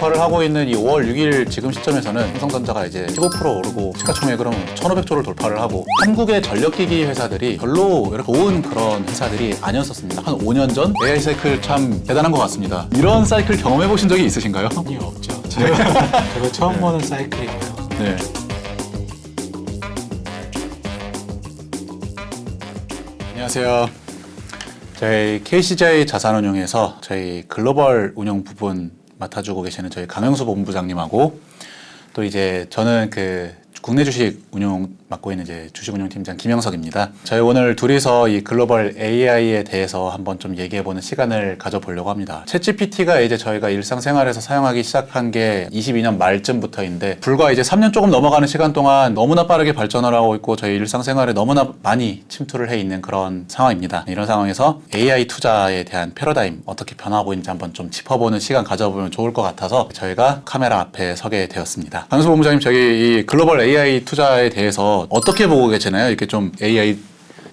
돌파를 하고 있는 이 5월 6일 지금 시점에서는 삼성전자가 이제 15% 오르고 시가총액으로 1,500조를 돌파를 하고 한국의 전력기기 회사들이 별로 이렇게 온 그런 회사들이 아니었었습니다. 한 5년 전 AI 사이클 참 대단한 것 같습니다. 이런 사이클 경험해 보신 적이 있으신가요? 아니요, 없죠. 저도 처음 보는 사이클이고요. 네. 안녕하세요. 저희 KCJ 자산운용에서 저희 글로벌 운용 부분 맡아주고 계시는 저희 강영수 본부장님하고 또 이제 저는 국내 주식 운용 맡고 있는 이제 주식운용팀장 김영석입니다. 저희 오늘 둘이서 이 글로벌 AI에 대해서 한번 좀 얘기해보는 시간을 가져보려고 합니다. 챗GPT가 이제 저희가 일상생활에서 사용하기 시작한 게 22년 말쯤부터인데 불과 이제 3년 조금 넘어가는 시간 동안 너무나 빠르게 발전을 하고 있고 저희 일상생활에 너무나 많이 침투를 해 있는 그런 상황입니다. 이런 상황에서 AI 투자에 대한 패러다임 어떻게 변화하고 있는지 한번 좀 짚어보는 시간 가져보면 좋을 것 같아서 저희가 카메라 앞에 서게 되었습니다. 강수 본부장님, 저희 이 글로벌 AI 투자에 대해서 어떻게 보고 계시나요? 이렇게 좀 AI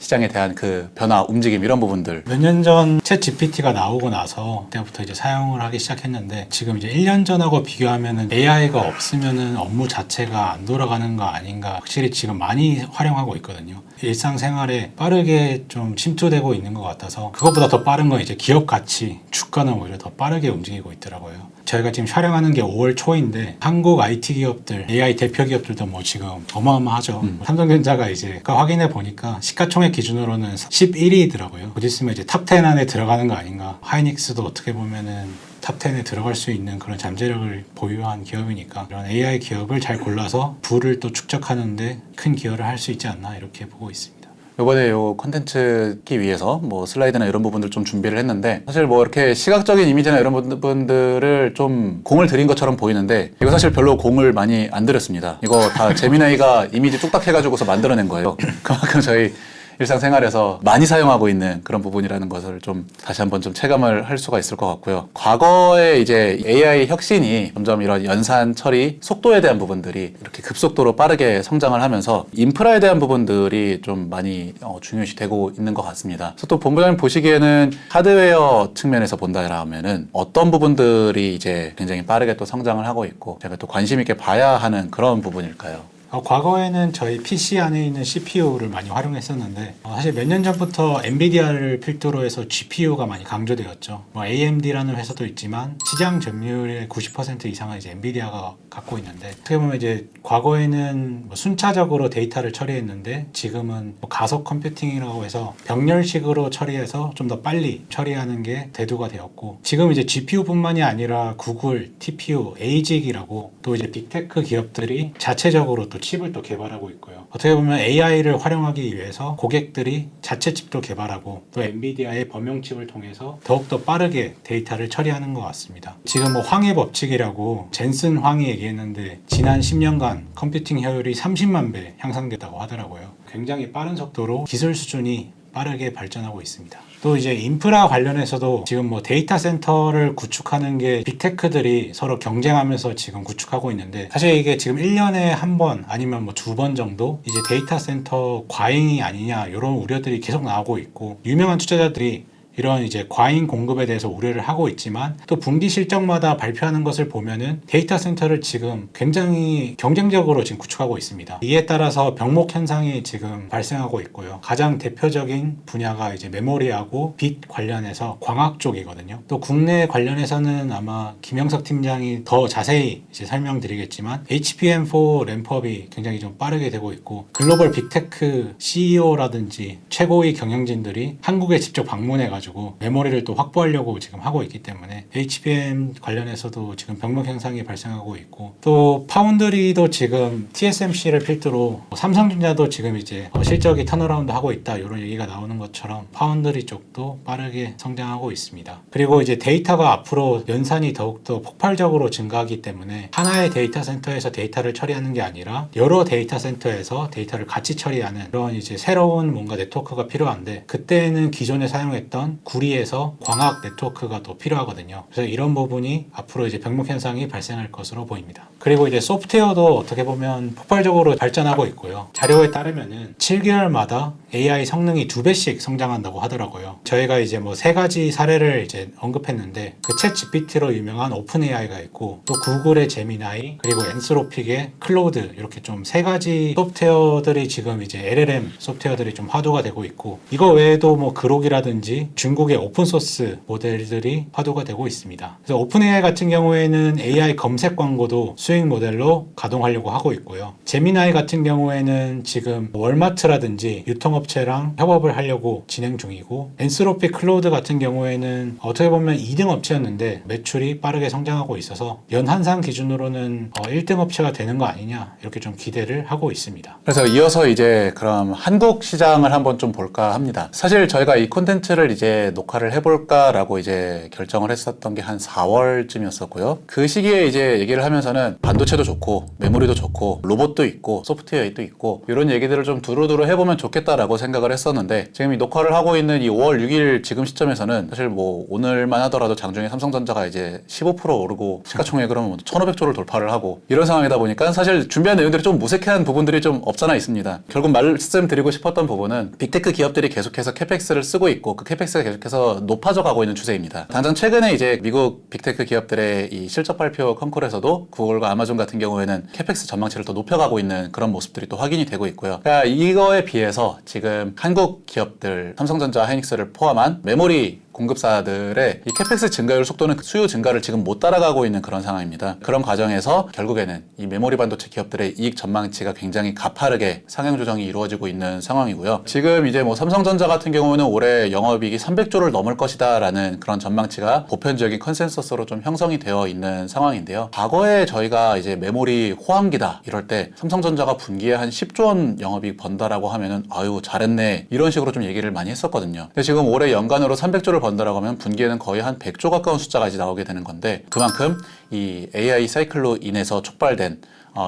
시장에 대한 그 변화, 움직임 이런 부분들. 몇 년 전 챗 GPT가 나오고 나서 그때부터 이제 사용을 하기 시작했는데 지금 이제 1년 전하고 비교하면은 AI가 없으면은 업무 자체가 안 돌아가는 거 아닌가, 확실히 지금 많이 활용하고 있거든요. 일상생활에 빠르게 좀 침투되고 있는 것 같아서 그것보다 더 빠른 건 이제 기업 가치, 주가는 오히려 더 빠르게 움직이고 있더라고요. 저희가 지금 촬영하는 게 5월 초인데 한국 IT 기업들, AI 대표 기업들도 뭐 지금 어마어마하죠. 삼성전자가 이제 확인해 보니까 시가총액 기준으로는 11위더라고요. 곧 있으면 이제 탑10 안에 들어가는 거 아닌가. 하이닉스도 어떻게 보면은 탑10에 들어갈 수 있는 그런 잠재력을 보유한 기업이니까 이런 AI 기업을 잘 골라서 부를 또 축적하는데 큰 기여를 할 수 있지 않나 이렇게 보고 있습니다. 이번에 요 콘텐츠 기 위해서 뭐 슬라이드나 이런 부분들 좀 준비를 했는데 사실 뭐 이렇게 시각적인 이미지나 이런 부분들을 좀 공을 들인 것처럼 보이는데 이거 사실 별로 공을 많이 안 들였습니다. 이거 다 제미나이가 이미지 뚝딱 해가지고서 만들어낸 거예요. 그만큼 저희 일상생활에서 많이 사용하고 있는 그런 부분이라는 것을 좀 다시 한번 좀 체감을 할 수가 있을 것 같고요. 과거에 이제 AI 혁신이 점점 이런 연산 처리 속도에 대한 부분들이 이렇게 급속도로 빠르게 성장을 하면서 인프라에 대한 부분들이 좀 많이 중요시 되고 있는 것 같습니다. 그래서 또 본부장님 보시기에는 하드웨어 측면에서 본다라면은 어떤 부분들이 이제 굉장히 빠르게 또 성장을 하고 있고 제가 또 관심 있게 봐야 하는 그런 부분일까요? 과거에는 저희 PC 안에 있는 CPU를 많이 활용했었는데 사실 몇 년 전부터 엔비디아를 필두로 해서 GPU가 많이 강조되었죠. AMD라는 회사도 있지만 시장 점유율의 90% 이상은 이제 엔비디아가 갖고 있는데 어떻게 보면 이제 과거에는 순차적으로 데이터를 처리했는데 지금은 가속 컴퓨팅이라고 해서 병렬식으로 처리해서 좀 더 빨리 처리하는 게 대두가 되었고 지금 이제 GPU뿐만이 아니라 구글, TPU, 에이직이라고 또 이제 빅테크 기업들이 자체적으로 또 칩을 또 개발하고 있고요. 어떻게 보면 AI를 활용하기 위해서 고객들이 자체 칩도 개발하고 또 엔비디아의 범용 칩을 통해서 더욱더 빠르게 데이터를 처리하는 것 같습니다. 지금 뭐 황해 법칙이라고 젠슨 황이 얘기했는데 지난 10년간 컴퓨팅 효율이 30만 배 향상됐다고 하더라고요. 굉장히 빠른 속도로 기술 수준이 빠르게 발전하고 있습니다. 또 이제 인프라 관련해서도 지금 뭐 데이터 센터를 구축하는 게 빅테크들이 서로 경쟁하면서 지금 구축하고 있는데 사실 이게 지금 1년에 한 번 아니면 뭐 2번 정도 이제 데이터 센터 과잉이 아니냐 이런 우려들이 계속 나오고 있고 유명한 투자자들이 이런 이제 과잉 공급에 대해서 우려를 하고 있지만 또 분기 실적마다 발표하는 것을 보면은 데이터 센터를 지금 굉장히 경쟁적으로 지금 구축하고 있습니다. 이에 따라서 병목 현상이 지금 발생하고 있고요. 가장 대표적인 분야가 이제 메모리하고 빛 관련해서 광학 쪽이거든요. 또 국내 관련해서는 아마 김영석 팀장이 더 자세히 이제 설명드리겠지만 HBM4 램프업이 굉장히 좀 빠르게 되고 있고 글로벌 빅테크 CEO라든지 최고위 경영진들이 한국에 직접 방문해가지고 메모리를 또 확보하려고 지금 하고 있기 때문에 HBM 관련해서도 지금 병목 현상이 발생하고 있고 또 파운드리도 지금 TSMC를 필두로 삼성전자도 지금 이제 실적이 턴어라운드 하고 있다 이런 얘기가 나오는 것처럼 파운드리 쪽도 빠르게 성장하고 있습니다. 그리고 이제 데이터가 앞으로 연산이 더욱더 폭발적으로 증가하기 때문에 하나의 데이터 센터에서 데이터를 처리하는 게 아니라 여러 데이터 센터에서 데이터를 같이 처리하는 그런 이제 새로운 뭔가 네트워크가 필요한데 그때는 기존에 사용했던 하려면 구리에서 광학 네트워크가 또 필요하거든요. 그래서 이런 부분이 앞으로 이제 병목 현상이 발생할 것으로 보입니다. 그리고 이제 소프트웨어도 어떻게 보면 폭발적으로 발전하고 있고요. 자료에 따르면은 7개월마다 AI 성능이 2배씩 성장한다고 하더라고요. 저희가 이제 뭐 3가지 사례를 이제 언급했는데 그 챗 GPT로 유명한 오픈 AI가 있고 또 구글의 제미나이 그리고 엔스로픽의 클로드 이렇게 좀 3가지 소프트웨어들이 지금 이제 LLM 소프트웨어들이 좀 화두가 되고 있고 이거 외에도 뭐 그록이라든지 중국의 오픈소스 모델들이 화두가 되고 있습니다. 그래서 오픈 AI 같은 경우에는 AI 검색 광고도 수익 모델로 가동하려고 하고 있고요. 제미나이 같은 경우에는 지금 월마트라든지 유통업체랑 협업을 하려고 진행 중이고 엔스로픽 클로드 같은 경우에는 어떻게 보면 2등 업체였는데 매출이 빠르게 성장하고 있어서 연한상 기준으로는 1등 업체가 되는 거 아니냐 이렇게 좀 기대를 하고 있습니다. 그래서 이어서 이제 그럼 한국 시장을 한번 좀 볼까 합니다. 사실 저희가 이 콘텐츠를 이제 녹화를 해볼까라고 이제 결정을 했었던 게 한 4월쯤이었었고요. 그 시기에 이제 얘기를 하면서는 반도체도 좋고 메모리도 좋고 로봇도 있고 소프트웨어도 있고 이런 얘기들을 좀 두루두루 해보면 좋겠다라고 생각을 했었는데 지금 이 녹화를 하고 있는 이 5월 6일 지금 시점에서는 사실 뭐 오늘만 하더라도 장중에 삼성전자가 이제 15% 오르고 시가총액으로는 1,500조를 돌파를 하고 이런 상황이다 보니까 사실 준비한 내용들이 좀 무색한 부분들이 좀 없잖아 있습니다. 결국 말씀드리고 싶었던 부분은 빅테크 기업들이 계속해서 캐펙스를 쓰고 있고 그 캐펙스가 계속해서 높아져 가고 있는 추세입니다. 당장 최근에 이제 미국 빅테크 기업들의 이 실적 발표 컨콜에서도 구글과 아마존 같은 경우에는 캐펙스 전망치를 더 높여가고 있는 그런 모습들이 또 확인이 되고 있고요. 그러니까 이거에 비해서 지금 한국 기업들 삼성전자, 하이닉스를 포함한 메모리 공급사들의 이 캐펙스 증가율 속도는 수요 증가를 지금 못 따라가고 있는 그런 상황입니다. 그런 과정에서 결국에는 이 메모리 반도체 기업들의 이익 전망치가 굉장히 가파르게 상향 조정이 이루어지고 있는 상황이고요. 지금 이제 뭐 삼성전자 같은 경우는 올해 영업이익이 300조를 넘을 것이다라는 그런 전망치가 보편적인 컨센서스로 좀 형성이 되어 있는 상황인데요. 과거에 저희가 이제 메모리 호황기다 이럴 때 삼성전자가 분기에 한 10조 원 영업이익 번다라고 하면은 아유 잘했네 이런 식으로 좀 얘기를 많이 했었거든요. 근데 지금 올해 연간으로 300조를 번다라고 하면 분기에는 거의 한 100조 가까운 숫자가 이제 나오게 되는 건데 그만큼 이 AI 사이클로 인해서 촉발된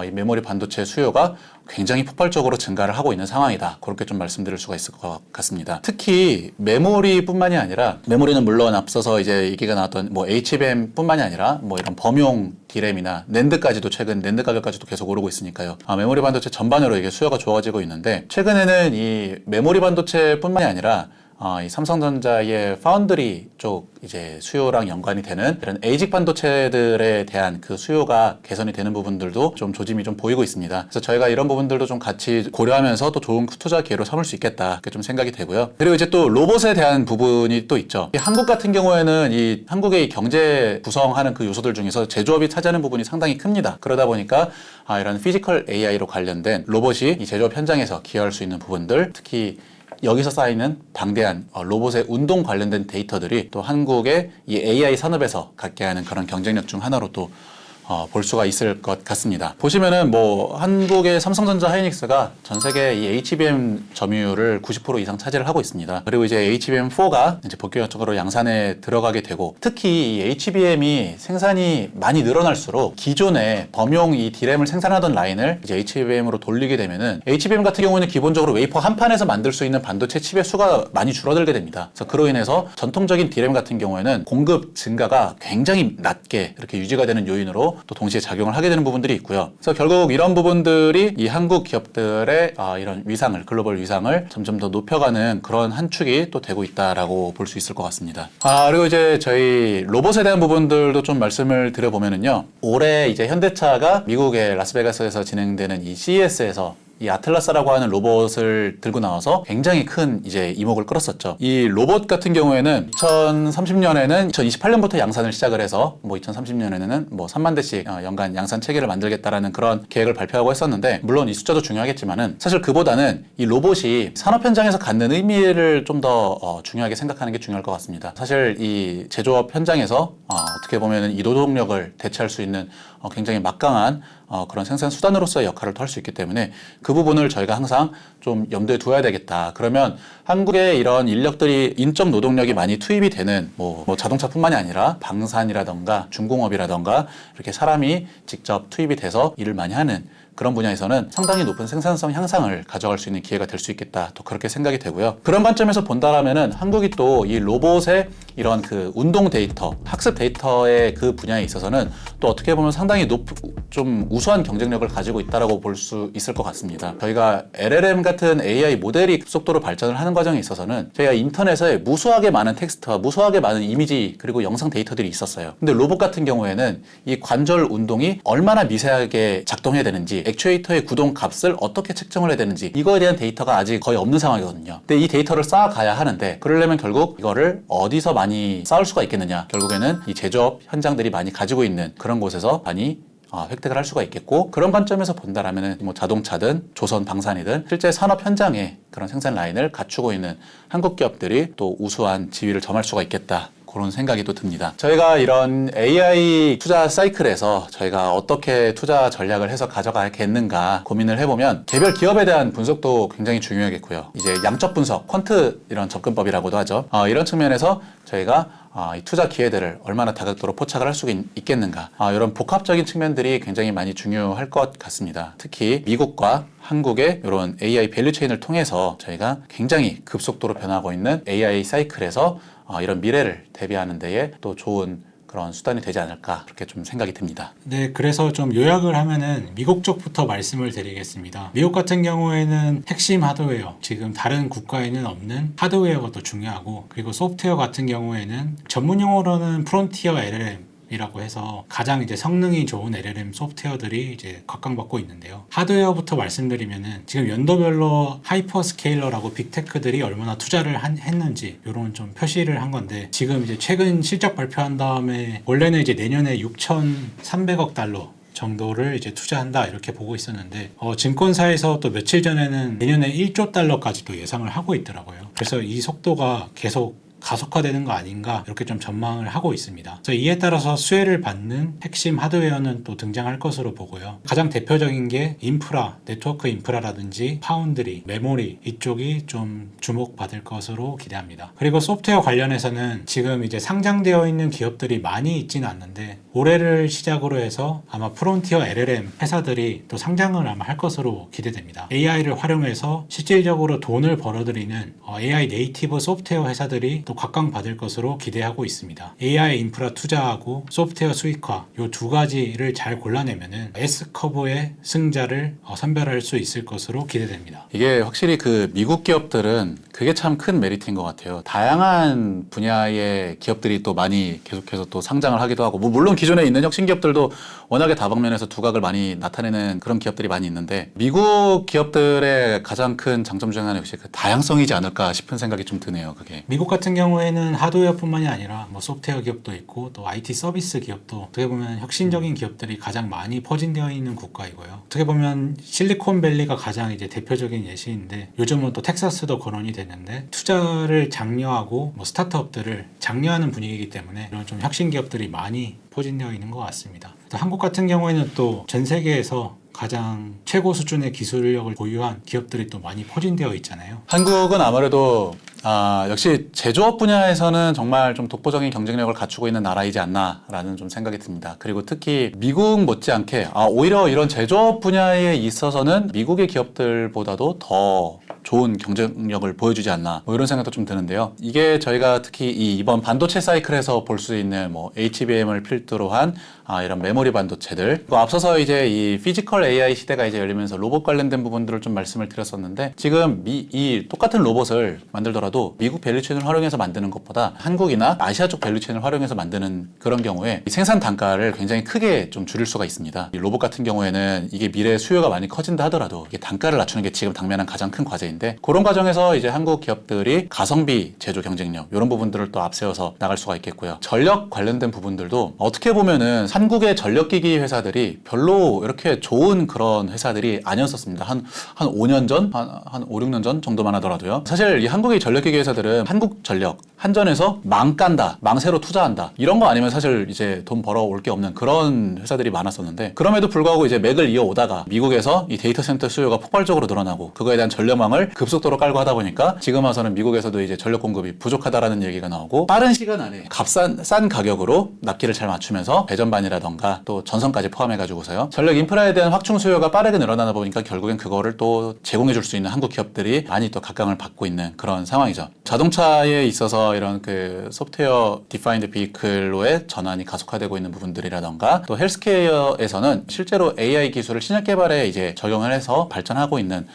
이 메모리 반도체 수요가 굉장히 폭발적으로 증가를 하고 있는 상황이다. 그렇게 좀 말씀드릴 수가 있을 것 같습니다. 특히 메모리뿐만이 아니라 메모리는 물론 앞서서 이제 얘기가 나왔던 뭐 HBM뿐만이 아니라 뭐 이런 범용 D램이나 낸드까지도 최근 낸드 가격까지도 계속 오르고 있으니까요. 메모리 반도체 전반으로 이게 수요가 좋아지고 있는데 최근에는 이 메모리 반도체뿐만이 아니라 이 삼성전자의 파운드리 쪽 이제 수요랑 연관이 되는 이런 에이직 반도체들에 대한 그 수요가 개선이 되는 부분들도 좀 조짐이 좀 보이고 있습니다. 그래서 저희가 이런 부분들도 좀 같이 고려하면서 또 좋은 투자 기회로 삼을 수 있겠다 이렇게 좀 생각이 되고요. 그리고 이제 또 로봇에 대한 부분이 또 있죠. 한국 같은 경우에는 이 한국의 경제 구성하는 그 요소들 중에서 제조업이 차지하는 부분이 상당히 큽니다. 그러다 보니까 이런 피지컬 AI로 관련된 로봇이 이 제조업 현장에서 기여할 수 있는 부분들 특히 여기서 쌓이는 방대한 로봇의 운동 관련된 데이터들이 또 한국의 이 AI 산업에서 갖게 하는 그런 경쟁력 중 하나로 또 볼 수가 있을 것 같습니다. 보시면은 뭐 한국의 삼성전자 하이닉스가 전 세계 이 HBM 점유율을 90% 이상 차지를 하고 있습니다. 그리고 이제 HBM4가 이제 본격적으로 양산에 들어가게 되고 특히 이 HBM이 생산이 많이 늘어날수록 기존의 범용 이 D램을 생산하던 라인을 이제 HBM으로 돌리게 되면은 HBM 같은 경우는 기본적으로 웨이퍼 한 판에서 만들 수 있는 반도체 칩의 수가 많이 줄어들게 됩니다. 그래서 그로 인해서 전통적인 D램 같은 경우에는 공급 증가가 굉장히 낮게 이렇게 유지가 되는 요인으로 또 동시에 작용을 하게 되는 부분들이 있고요. 그래서 결국 이런 부분들이 이 한국 기업들의 이런 위상을 글로벌 위상을 점점 더 높여가는 그런 한 축이 또 되고 있다라고 볼 수 있을 것 같습니다. 그리고 이제 저희 로봇에 대한 부분들도 좀 말씀을 드려보면은요. 올해 이제 현대차가 미국의 라스베가스에서 진행되는 이 CES에서 이 아틀라스라고 하는 로봇을 들고 나와서 굉장히 큰 이제 이목을 끌었었죠. 이 로봇 같은 경우에는 2030년에는 2028년부터 양산을 시작을 해서 뭐 2030년에는 뭐 3만 대씩 연간 양산 체계를 만들겠다라는 그런 계획을 발표하고 했었는데 물론 이 숫자도 중요하겠지만은 사실 그보다는 이 로봇이 산업 현장에서 갖는 의미를 좀 더 중요하게 생각하는 게 중요할 것 같습니다. 사실 이 제조업 현장에서 어떻게 보면은 이 노동력을 대체할 수 있는 굉장히 막강한 그런 생산 수단으로서의 역할을 할 수 있기 때문에 그 부분을 저희가 항상 좀 염두에 두어야 되겠다. 그러면 한국의 이런 인력들이 인적 노동력이 많이 투입이 되는 뭐 자동차뿐만이 아니라 방산이라던가 중공업이라던가 이렇게 사람이 직접 투입이 돼서 일을 많이 하는 그런 분야에서는 상당히 높은 생산성 향상을 가져갈 수 있는 기회가 될 수 있겠다. 또 그렇게 생각이 되고요. 그런 관점에서 본다라면은 한국이 또 이 로봇의 이런 그 운동 데이터, 학습 데이터의 그 분야에 있어서는 또 어떻게 보면 상당히 좀 우수한 경쟁력을 가지고 있다라고 볼 수 있을 것 같습니다. 저희가 LLM 같은 AI 모델이 급속도로 발전을 하는 과정에 있어서는 저희가 인터넷에 무수하게 많은 텍스트와 무수하게 많은 이미지 그리고 영상 데이터들이 있었어요. 근데 로봇 같은 경우에는 이 관절 운동이 얼마나 미세하게 작동해야 되는지, 액추에이터의 구동 값을 어떻게 책정을 해야 되는지 이거에 대한 데이터가 아직 거의 없는 상황이거든요. 근데 이 데이터를 쌓아가야 하는데 그러려면 결국 이거를 어디서 많이 쌓을 수가 있겠느냐. 결국에는 이 제조업 현장들이 많이 가지고 있는 그런 곳에서 많이 획득을 할 수가 있겠고, 그런 관점에서 본다라면은 뭐 자동차든 조선 방산이든 실제 산업 현장에 그런 생산 라인을 갖추고 있는 한국 기업들이 또 우수한 지위를 점할 수가 있겠다. 그런 생각이 또 듭니다. 저희가 이런 AI 투자 사이클에서 저희가 어떻게 투자 전략을 해서 가져가겠는가 고민을 해보면 개별 기업에 대한 분석도 굉장히 중요하겠고요. 이제 양적 분석, 퀀트 이런 접근법이라고도 하죠. 이런 측면에서 저희가 이 투자 기회들을 얼마나 다각도로 포착을 할 수 있겠는가, 이런 복합적인 측면들이 굉장히 많이 중요할 것 같습니다. 특히 미국과 한국의 이런 AI 밸류체인을 통해서 저희가 굉장히 급속도로 변하고 있는 AI 사이클에서 이런 미래를 대비하는 데에 또 좋은 그런 수단이 되지 않을까, 그렇게 좀 생각이 듭니다. 네, 그래서 좀 요약을 하면은 미국 쪽부터 말씀을 드리겠습니다. 미국 같은 경우에는 핵심 하드웨어, 지금 다른 국가에는 없는 하드웨어가 또 중요하고, 그리고 소프트웨어 같은 경우에는 전문 용어로는 프론티어 LLM 이라고 해서 가장 이제 성능이 좋은 LLM 소프트웨어들이 이제 각광받고 있는데요. 하드웨어부터 말씀드리면은 지금 연도별로 하이퍼스케일러라고 빅테크들이 얼마나 투자를 했는지 이런 좀 표시를 한 건데, 지금 이제 최근 실적 발표한 다음에 원래는 이제 내년에 6,300억 달러 정도를 이제 투자한다 이렇게 보고 있었는데, 증권사에서 또 며칠 전에는 내년에 1조 달러까지도 예상을 하고 있더라고요. 그래서 이 속도가 계속 가속화되는 거 아닌가 이렇게 좀 전망을 하고 있습니다. 그래서 이에 따라서 수혜를 받는 핵심 하드웨어는 또 등장할 것으로 보고요. 가장 대표적인 게 인프라, 네트워크 인프라라든지 파운드리, 메모리 이쪽이 좀 주목받을 것으로 기대합니다. 그리고 소프트웨어 관련해서는 지금 이제 상장되어 있는 기업들이 많이 있지는 않는데 올해를 시작으로 해서 아마 프론티어 LLM 회사들이 또 상장을 아마 할 것으로 기대됩니다. AI를 활용해서 실질적으로 돈을 벌어들이는 AI 네이티브 소프트웨어 회사들이 또 각광받을 것으로 기대하고 있습니다. AI 인프라 투자하고 소프트웨어 수익화 이 두 가지를 잘 골라내면은 S커브의 승자를 선별할 수 있을 것으로 기대됩니다. 이게 확실히 그 미국 기업들은 그게 참 큰 메리트인 것 같아요. 다양한 분야의 기업들이 또 많이 계속해서 또 상장을 하기도 하고, 뭐 물론 기존에 있는 혁신 기업들도 워낙에 다방면에서 두각을 많이 나타내는 그런 기업들이 많이 있는데, 미국 기업들의 가장 큰 장점 중 하나는 역시 그 다양성이지 않을까 싶은 생각이 좀 드네요. 그게 미국 같은 경우에는 하드웨어뿐만이 아니라 뭐 소프트웨어 기업도 있고 또 IT 서비스 기업도 어떻게 보면 혁신적인 기업들이 가장 많이 퍼진되어 있는 국가이고요. 어떻게 보면 실리콘밸리가 가장 이제 대표적인 예시인데, 요즘은 또 텍사스도 거론이 되는데 투자를 장려하고 뭐 스타트업들을 장려하는 분위기이기 때문에 이런 좀 혁신 기업들이 많이 포진되어 있는 것 같습니다. 한국 같은 경우에는 또 전 세계에서 가장 최고 수준의 기술력을 보유한 기업들이 또 많이 포진되어 있잖아요. 한국은 아무래도 역시 제조업 분야에서는 정말 좀 독보적인 경쟁력을 갖추고 있는 나라이지 않나라는 좀 생각이 듭니다. 그리고 특히 미국 못지않게 오히려 이런 제조업 분야에 있어서는 미국의 기업들보다도 더 좋은 경쟁력을 보여주지 않나, 뭐 이런 생각도 좀 드는데요. 이게 저희가 특히 이번 반도체 사이클에서 볼 수 있는 뭐 HBM을 필두로 한 이런 메모리 반도체들, 앞서서 이제 이 피지컬 AI 시대가 이제 열리면서 로봇 관련된 부분들을 좀 말씀을 드렸었는데, 지금 이 똑같은 로봇을 만들더라도 미국 밸류체인을 활용해서 만드는 것보다 한국이나 아시아 쪽 밸류체인을 활용해서 만드는 그런 경우에 생산 단가를 굉장히 크게 좀 줄일 수가 있습니다. 이 로봇 같은 경우에는 이게 미래 수요가 많이 커진다 하더라도 이게 단가를 낮추는 게 지금 당면한 가장 큰 과제인데, 그런 과정에서 이제 한국 기업들이 가성비 제조 경쟁력 이런 부분들을 또 앞세워서 나갈 수가 있겠고요. 전력 관련된 부분들도 어떻게 보면은 한국의 전력기기 회사들이 별로 이렇게 좋은 그런 회사들이 아니었었습니다. 한 5년 전? 한 5, 6년 전 정도만 하더라도요. 사실 이 한국의 전력기기 회사들은 한국전력, 한전에서 망 깐다, 망세로 투자한다, 이런 거 아니면 사실 이제 돈 벌어올 게 없는 그런 회사들이 많았었는데, 그럼에도 불구하고 이제 맥을 이어오다가 미국에서 이 데이터 센터 수요가 폭발적으로 늘어나고 그거에 대한 전력망을 급속도로 깔고 하다 보니까 지금 와서는 미국에서도 이제 전력 공급이 부족하다라는 얘기가 나오고, 빠른 시간 안에 싼 가격으로 납기를 잘 맞추면서 배전반이나 기반이라던가 또 전선까지 포함해가지고서요. 전력 인프라에 대한 확충 수요가 빠르게 늘어나다 보니까 결국엔 그거를 또 제공해줄 수 있는 한국 기업들이 많이 또 각광을 받고 있는 그런 상황이죠. 자동차에 있어서 이런 그 소프트웨어 디파인드 비클로의 전환이 가속화되고 있는 부분들이라던가 또 헬스케어에서는 실제로 AI 기술을 신약 개발에 이제 적용을 해서 발전하고 있는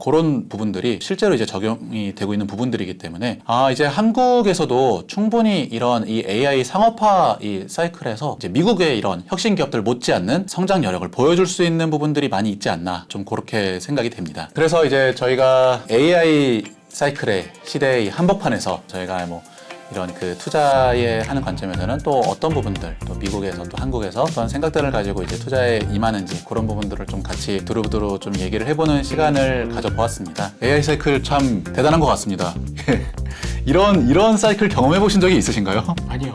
그런 부분들이 실제로 이제 적용이 되고 있는 부분들이기 때문에 이제 한국에서도 충분히 이런 이 AI 상업화 이 사이클에서 이제 미국의 이런 혁신 기업들 못지않는 성장 여력을 보여줄 수 있는 부분들이 많이 있지 않나 좀 그렇게 생각이 됩니다. 그래서 이제 저희가 AI 사이클의 시대의 한복판에서 저희가 뭐 이런 그 투자에 하는 관점에서는 또 어떤 부분들 또 미국에서 또 한국에서 어떤 생각들을 가지고 이제 투자에 임하는지 그런 부분들을 좀 같이 두루두루 좀 얘기를 해보는 시간을 가져보았습니다. AI 사이클 참 대단한 것 같습니다. 이런 사이클 경험해 보신 적이 있으신가요? 아니요,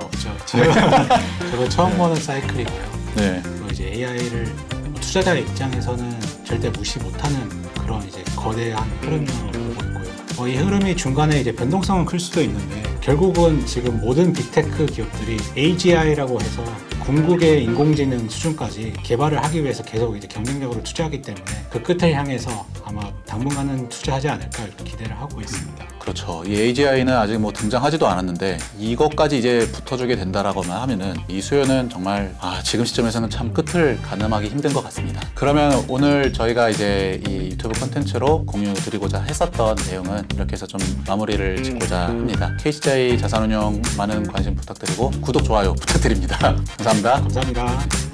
저도 처음 보는 사이클이고요. 네. 그리고 이제 AI를 투자자 입장에서는 절대 무시 못하는 그런 이제 거대한 흐름으로 보고 있고요. 이 흐름이 중간에 이제 변동성은 클 수도 있는데 결국은 지금 모든 빅테크 기업들이 AGI라고 해서 궁극의 인공지능 수준까지 개발을 하기 위해서 계속 이제 경쟁력으로 투자하기 때문에 그 끝을 향해서 아마 당분간은 투자하지 않을까 이렇게 기대를 하고 있습니다. 그렇죠. 이 AGI는 아직 뭐 등장하지도 않았는데 이것까지 이제 붙어주게 된다라고만 하면은 이 수요는 정말 지금 시점에서는 참 끝을 가늠하기 힘든 것 같습니다. 그러면 오늘 저희가 이제 이 유튜브 콘텐츠로 공유드리고자 했었던 내용은 이렇게 해서 좀 마무리를 짓고자 합니다. KCJ 자산운용 많은 관심 부탁드리고 구독, 좋아요 부탁드립니다. 감사합니다. 감사합니다.